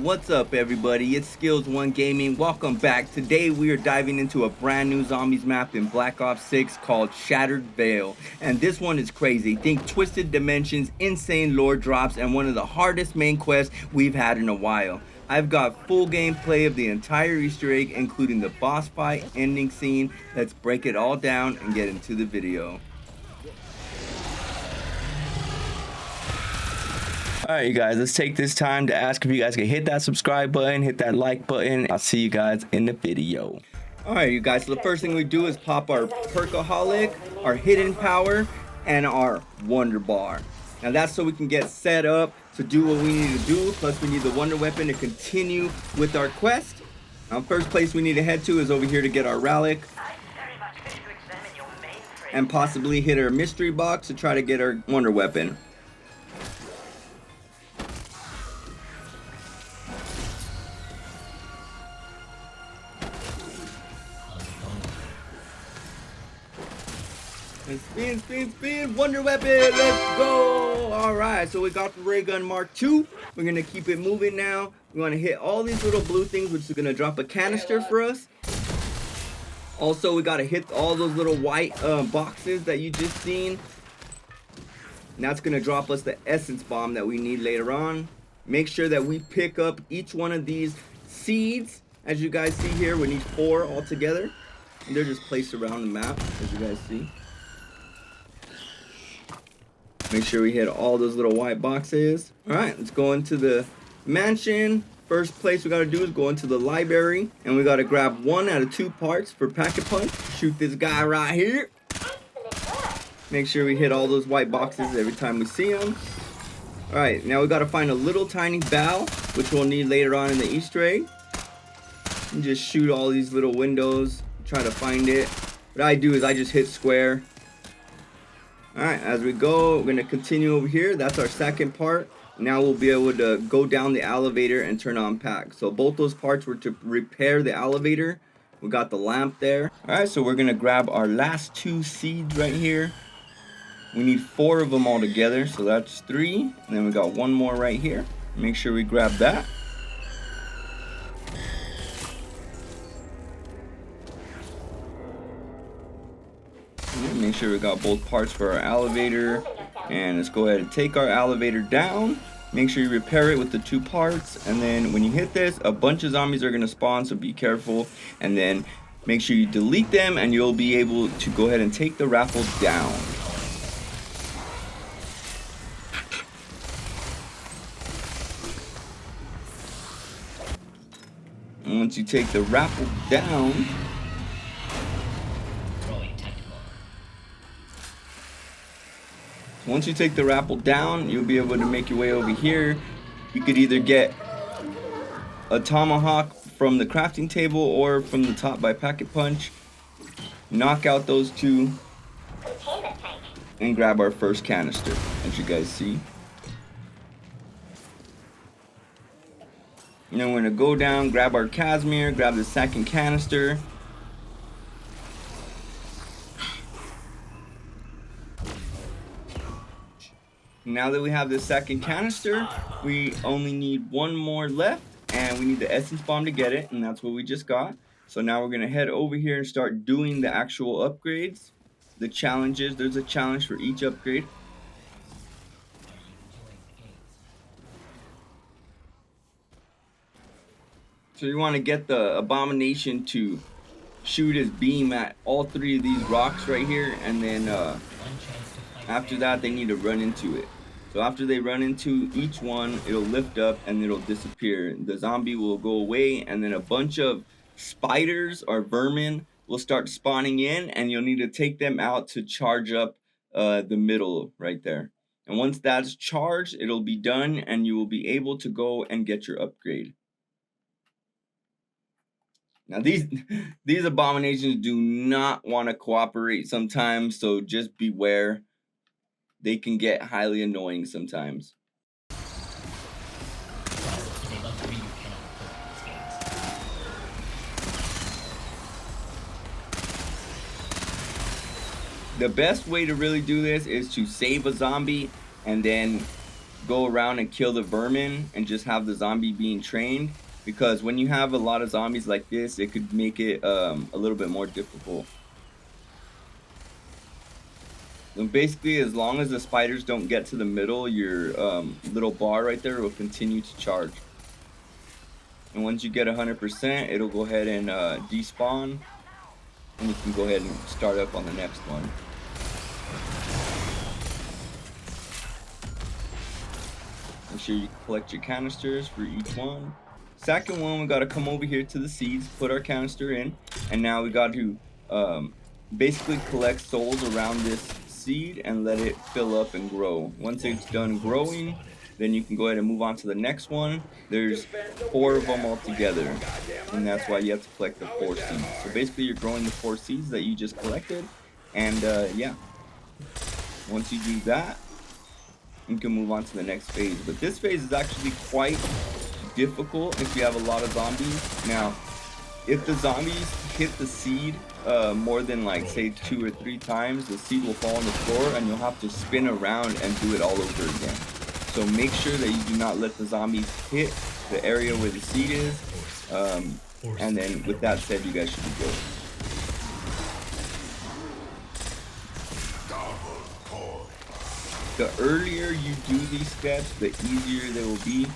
What's up everybody, it's Skillz1 Gaming. Welcome back. Today we are diving into a brand new zombies map in Black Ops 6 called Shattered Vail. And this one is crazy. Think twisted dimensions, insane lore drops, and one of the hardest main quests we've had in a while. I've got full gameplay of the entire Easter egg, including the boss fight, ending scene. Let's break it all down and get into the video. Alright you guys, let's take this time to ask if you guys can hit that subscribe button, hit that like button. I'll see you guys in the video. Alright you guys, so the first thing we do is pop our Perkaholic, our hidden power, and our wonder bar. Now that's so we can get set up to do what we need to do, plus we need the wonder weapon to continue with our quest. Now first place we need to head to is over here to get our relic and possibly hit our mystery box to try to get our wonder weapon. And spin, wonder weapon, let's go. Alright, so we got the ray gun Mark II. We're gonna keep it moving now. We want to hit all these little blue things, which is gonna drop a canister for us. Also, we gotta hit all those little white boxes that you just seen. And that's gonna drop us the essence bomb that we need later on. Make sure that we pick up each one of these seeds. As you guys see here, we need 4 altogether. And they're just placed around the map, as you guys see. Make sure we hit all those little white boxes. Alright, let's go into the mansion. First place we gotta do is go into the library. And we gotta grab 1 out of 2 parts for packet punch. Shoot this guy right here. Make sure we hit all those white boxes every time we see them. Alright, now we gotta find a little tiny bow, which we'll need later on in the Easter egg. And just shoot all these little windows. Try to find it. What I do is I just hit square. Alright, as we go, we're going to continue over here. That's our second part. Now we'll be able to go down the elevator and turn on pack. So both those parts were to repair the elevator. We got the lamp there. Alright, so we're going to grab our last 2 seeds right here. We need 4 of them all together, so that's 3. And then we got 1 more right here. Make sure we grab that. Make sure we got both parts for our elevator, and let's go ahead and take our elevator down. Make sure you repair it with the 2 parts, and then when you hit this, a bunch of zombies are going to spawn, so be careful. And then make sure you delete them and you'll be able to go ahead and take the raffle down. And once you take the raffle down, once you take the raffle down, you'll be able to make your way over here. You could either get a tomahawk from the crafting table or from the top by packet punch. Knock out those 2 and grab our first canister, as you guys see. And then we're gonna go down, grab our Casimir, grab the second canister. Now that we have the second canister, we only need 1 more left, and we need the essence bomb to get it, and that's what we just got. So now we're gonna head over here and start doing the actual upgrades, the challenges. There's a challenge for each upgrade. So you want to get the abomination to shoot his beam at all 3 of these rocks right here, and then after that they need to run into it. So after they run into each one, it'll lift up and it'll disappear. The zombie will go away, and then a bunch of spiders or vermin will start spawning in, and you'll need to take them out to charge up the middle right there. And once that's charged, it'll be done and you will be able to go and get your upgrade. Now these abominations do not want to cooperate sometimes, so just beware. They can get highly annoying sometimes. The best way to really do this is to save a zombie and then go around and kill the vermin and just have the zombie being trained, because when you have a lot of zombies like this, it could make it a little bit more difficult. And basically, as long as the spiders don't get to the middle, your little bar right there will continue to charge. And once you get 100%, it'll go ahead and despawn, and you can go ahead and start up on the next one. Make sure you collect your canisters for each one. Second one, we got to come over here to the seeds, put our canister in, and now we got to basically collect souls around this seed and let it fill up and grow. Once it's done growing, then you can go ahead and move on to the next one. There's 4 of them all together, and that's why you have to collect the 4 seeds. So basically, you're growing the 4 seeds that you just collected, and yeah, once you do that, you can move on to the next phase. But this phase is actually quite difficult if you have a lot of zombies. Now, if the zombies hit the seed more than, like, say 2 or 3 times, the seed will fall on the floor and you'll have to spin around and do it all over again. So make sure that you do not let the zombies hit the area where the seed is, and then with that said, you guys should be good. The earlier you do these steps, the easier they will be,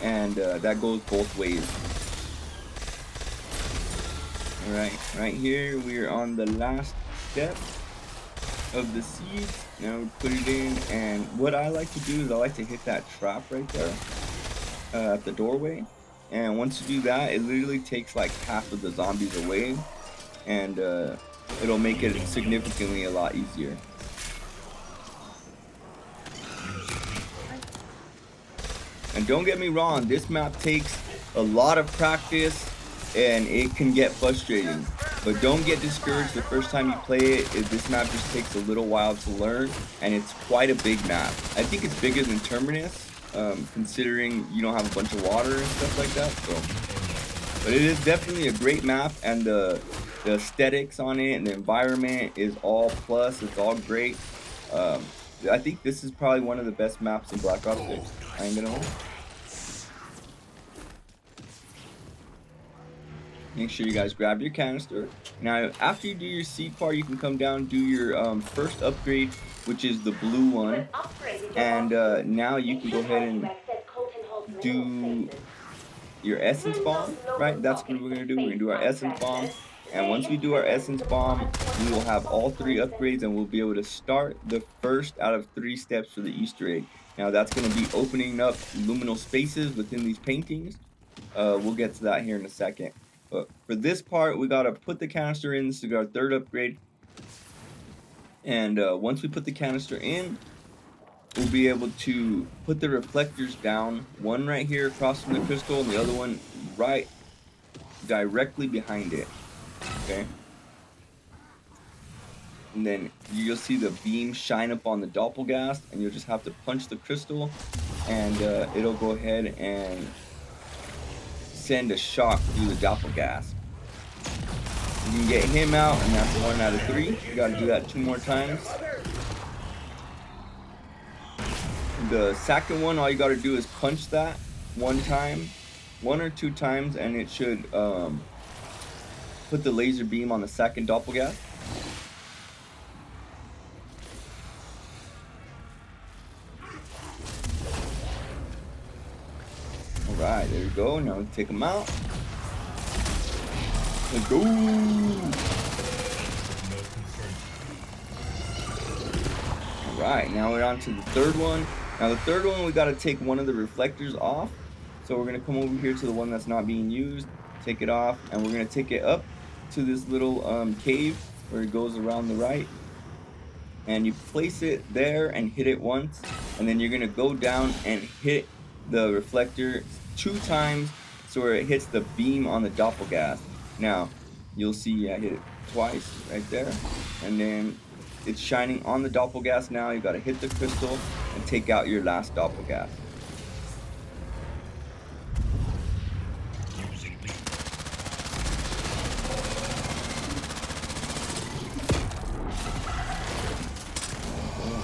and that goes both ways. Alright, right here we are on the last step of the seeds. Now we put it in, and what I like to do is I like to hit that trap right there at the doorway, and once you do that, it literally takes like half of the zombies away, and it'll make it significantly a lot easier. And don't get me wrong, this map takes a lot of practice and it can get frustrating, but don't get discouraged the first time you play it. This map just takes a little while to learn, and it's quite a big map. I think it's bigger than Terminus, considering you don't have a bunch of water and stuff like that. So, but it is definitely a great map, and the aesthetics on it and the environment is all plus. It's all great. I think this is probably one of the best maps in Black Ops 6. I ain't gonna lie. Make sure you guys grab your canister. Now, after you do your seed part, you can come down, do your first upgrade, which is the blue one. And now you can go ahead and do your essence bomb, right? That's what we're gonna do. We're gonna do our essence bomb. And once we do our essence bomb, we will have all 3 upgrades, and we'll be able to start the first out of 3 steps for the Easter egg. Now that's going to be opening up luminal spaces within these paintings. We'll get to that here in a second. But for this part, we got to put the canister in. This is our 3rd upgrade. And once we put the canister in, we'll be able to put the reflectors down. One right here across from the crystal, and the other one right directly behind it. Okay, and then you'll see the beam shine up on the doppelgas, and you'll just have to punch the crystal, and it'll go ahead and send a shock through the doppelgas. You can get him out, and that's 1 out of 3. You gotta do that 2 more times. The second one, all you gotta do is punch that 1 time, 1 or 2 times, and it should put the laser beam on the second doppelgas. Alright, there we go. Now we take them out. Let's go! Alright, now we're on to the 3rd one. Now the 3rd one, we got to take one of the reflectors off. So we're going to come over here to the one that's not being used, take it off, and we're going to take it up to this little cave where it goes around the right, and you place it there and hit it once, and then you're gonna go down and hit the reflector 2 times so where it hits the beam on the doppelgas. Now you'll see I hit it twice right there, and then it's shining on the doppelgas. Now you got to hit the crystal and take out your last doppelgas.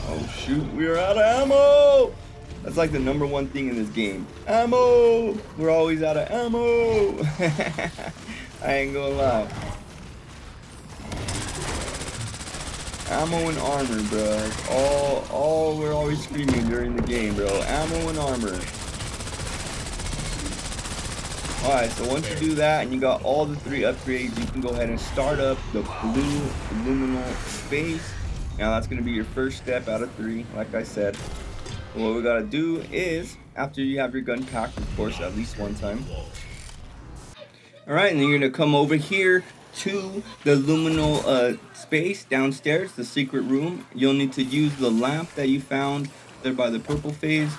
Oh shoot, we are out of ammo! Let's That's like the #1 thing in this game. Ammo! We're always out of ammo! I ain't gonna lie. Ammo and armor, bro. All we're always screaming during the game, bro. Ammo and armor. Alright, so once you do that and you got all the 3 upgrades, you can go ahead and start up the blue luminal space. Now that's going to be your first step out of 3, like I said. So what we got to do is, after you have your gun packed, of course, at least one time. Alright, and then you're going to come over here to the luminal space downstairs, the secret room. You'll need to use the lamp that you found there by the purple phase,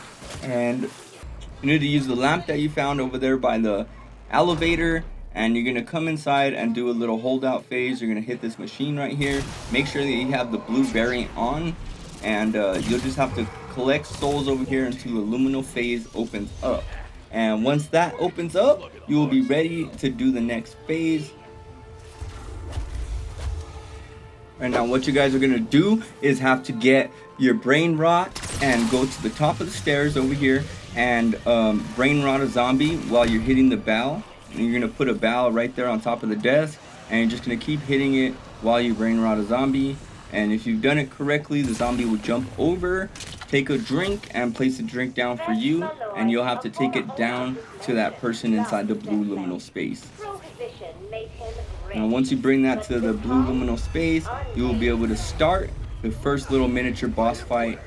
and you need to use the lamp that you found over there by the elevator, and you're gonna come inside and do a little holdout phase. You're gonna hit this machine right here. Make sure that you have the blue variant on, and you'll just have to collect souls over here until the luminal phase opens up. And once that opens up, you will be ready to do the next phase. Right now, what you guys are gonna do is have to get your brain rot and go to the top of the stairs over here and brain rot a zombie while you're hitting the bell. And you're gonna put a bell right there on top of the desk, and you're just gonna keep hitting it while you brain rot a zombie. And if you've done it correctly, the zombie will jump over, take a drink, and place a drink down for you, and you'll have to take it down to that person inside the blue luminal space. Now once you bring that to the blue luminal space, you will be able to start the first little miniature boss fight.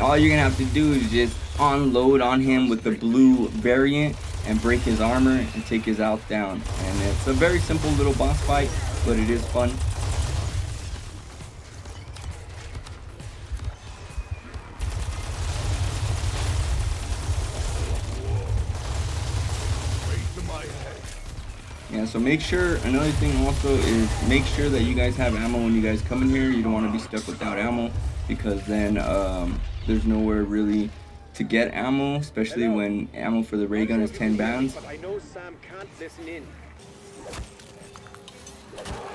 All you're gonna have to do is just unload on him with the blue variant and break his armor and take his health down. And it's a very simple little boss fight, but it is fun. Yeah, so make sure, another thing also is make sure that you guys have ammo when you guys come in here. You don't want to be stuck without ammo, because then there's nowhere really to get ammo, especially when ammo for the ray gun is 10 bands.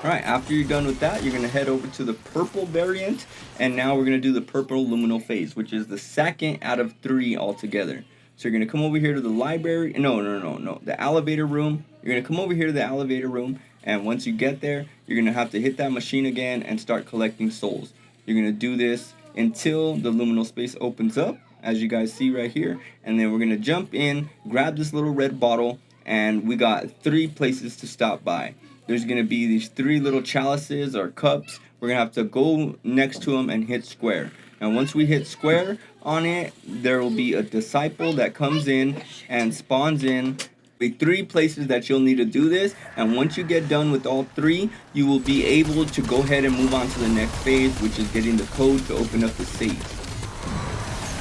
Alright, after you're done with that, you're going to head over to the purple variant, and now we're going to do the purple luminal phase, which is the second out of 3 altogether. So you're going to come over here to the library, the elevator room. You're going to come over here to the elevator room, and once you get there, you're going to have to hit that machine again and start collecting souls. You're going to do this until the luminal space opens up, as you guys see right here, and then we're going to jump in, grab this little red bottle, and we got 3 places to stop by. There's going to be these 3 little chalices or cups. We're going to have to go next to them and hit square. And once we hit square on it, there will be a disciple that comes in and spawns in. Be 3 places that you'll need to do this, and once you get done with all 3, you will be able to go ahead and move on to the next phase, which is getting the code to open up the safe.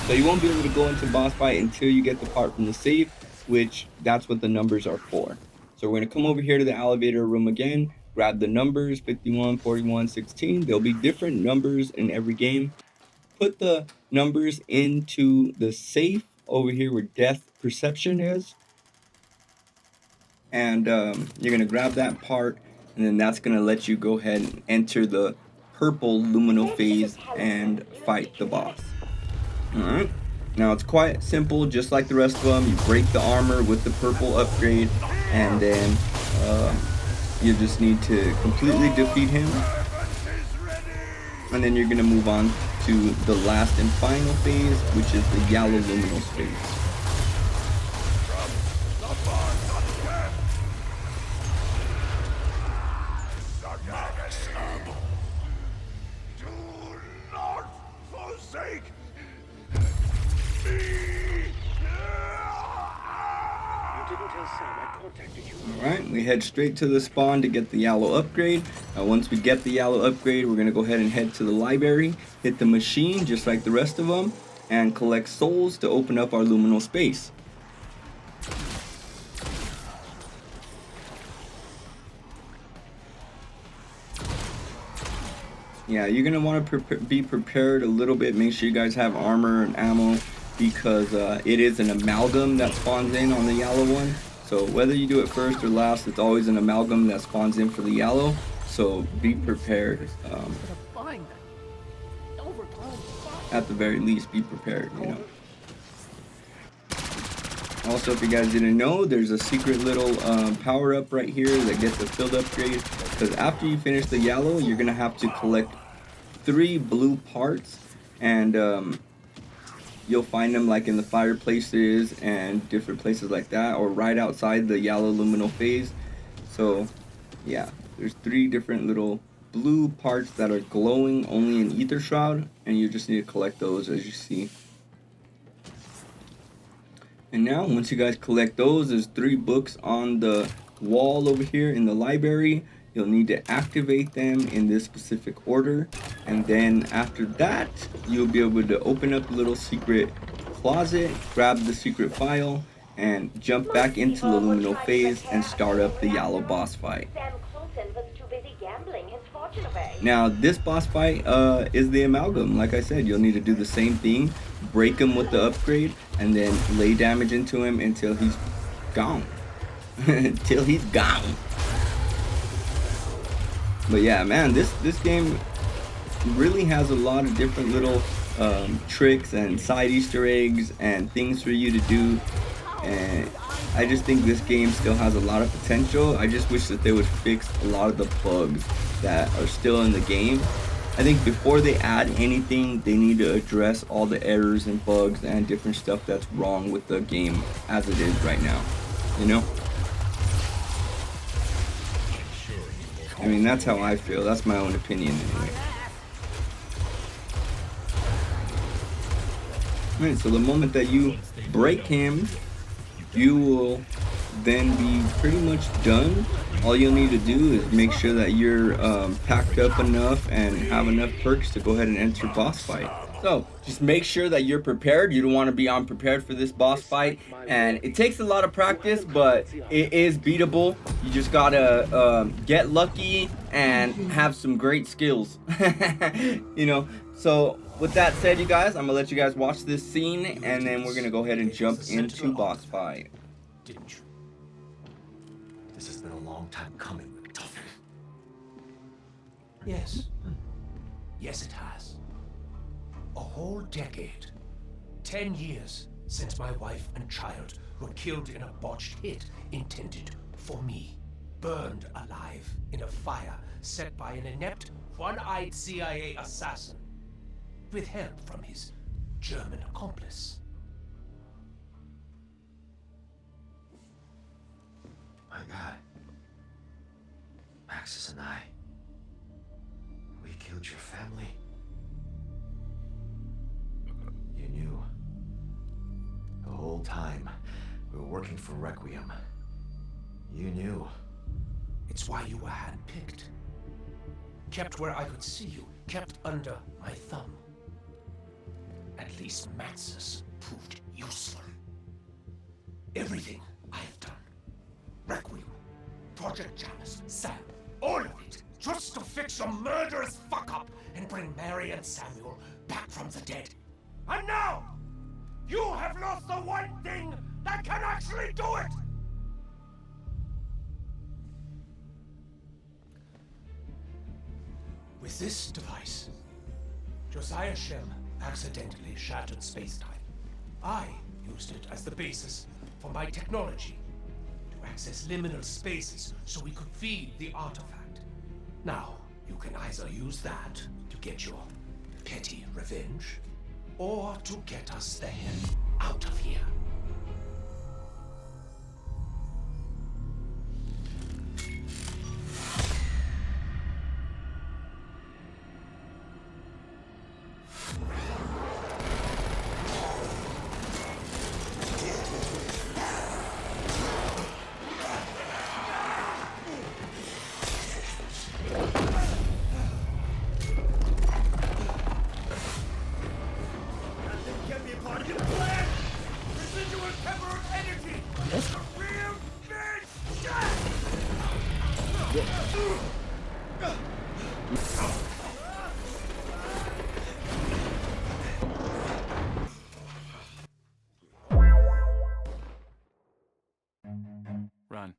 So you won't be able to go into boss fight until you get the part from the safe, which that's what the numbers are for. So we're going to come over here to the elevator room again, grab the numbers 51, 41, 16. There'll be different numbers in every game. Put the numbers into the safe over here where death perception is. And you're going to grab that part, and then that's going to let you go ahead and enter the purple luminal phase and fight the boss. Alright, now it's quite simple, just like the rest of them. You break the armor with the purple upgrade, and then you just need to completely defeat him. And then you're going to move on to the last and final phase, which is the yellow luminal phase. Alright, we head straight to the spawn to get the yellow upgrade. Once we get the yellow upgrade, we're going to go ahead and head to the library, hit the machine just like the rest of them, and collect souls to open up our luminal space. Yeah, you're going to want to be prepared a little bit. Make sure you guys have armor and ammo, because it is an amalgam that spawns in on the yellow one. So whether you do it first or last, it's always an amalgam that spawns in for the yellow. So be prepared. at the very least be prepared, you know. Also, if you guys didn't know, there's a secret little power-up right here that gets a field upgrade, because after you finish the yawl, you're gonna have to collect 3 blue parts, and you'll find them like in the fireplaces and different places like that, or right outside the yawl luminal phase. So yeah, there's 3 different little blue parts that are glowing only in Ether Shroud, and you just need to collect those, as you see. And now, once you guys collect those, there's 3 books on the wall over here in the library. You'll need to activate them in this specific order, and then after that, you'll be able to open up a little secret closet, grab the secret file, and jump back into the luminal phase and start up the yawl boss fight. Now, this boss fight is the amalgam. Like I said, you'll need to do the same thing, break him with the upgrade, and then lay damage into him until he's gone. Until he's gone. But yeah, man, this game really has a lot of different little tricks and side Easter eggs and things for you to do, and I just think this game still has a lot of potential. I just wish that they would fix a lot of the bugs that are still in the game. I think before they add anything, they need to address all the errors and bugs and different stuff that's wrong with the game as it is right now, you know? I mean, that's how I feel. That's my own opinion anyway. Alright, so the moment that you break him, you will then be pretty much done. All you'll need to do is make sure that you're packed up enough and have enough perks to go ahead and enter boss fight. So just make sure that you're prepared. You don't want to be unprepared for this boss fight, and it takes a lot of practice, but it is beatable. You just gotta get lucky and have some great skills. You know, so with that said, you guys, I'm gonna let you guys watch this scene, and then we're gonna go ahead and jump into boss fight. Didn't you? This has been a long time coming, McTuffin. Yes. Yes, it has. A whole decade. 10 years since my wife and child were killed in a botched hit intended for me. Burned alive in a fire set by an inept, one-eyed CIA assassin, with help from his German accomplice. My God. Maxis and I. We killed your family. You knew. The whole time we were working for Requiem. You knew. It's why you were handpicked. Kept where I could see you. Kept under my thumb. At least Maxis proved useful. Everything I've done. Requiem, Project Janus, Sam, all of it, just to fix your murderous fuck-up and bring Mary and Samuel back from the dead. And now, you have lost the one thing that can actually do it! With this device, Josiah Shem accidentally shattered space-time. I used it as the basis for my technology. Access liminal spaces so we could feed the artifact. Now, you can either use that to get your petty revenge, or to get us the hell out of here. Run.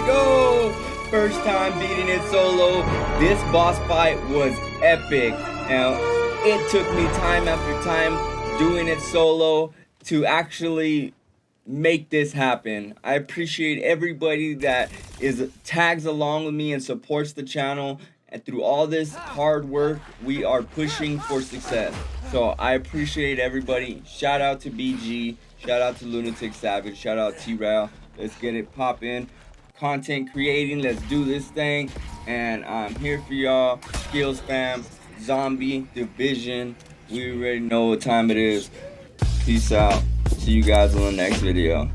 we go. First time beating it solo. This boss fight was epic. Now, it took me time after time doing it solo to actually make this happen. I appreciate everybody that tags along with me and supports the channel. And through all this hard work, we are pushing for success. So I appreciate everybody. Shout out to BG. Shout out to Loonatic Savage. Shout out Terrell. Let's get it poppin'. Content creating. Let's do this thing. And I'm here for y'all. Skills fam. Zombie. Division. We already know what time it is. Peace out. See you guys on the next video.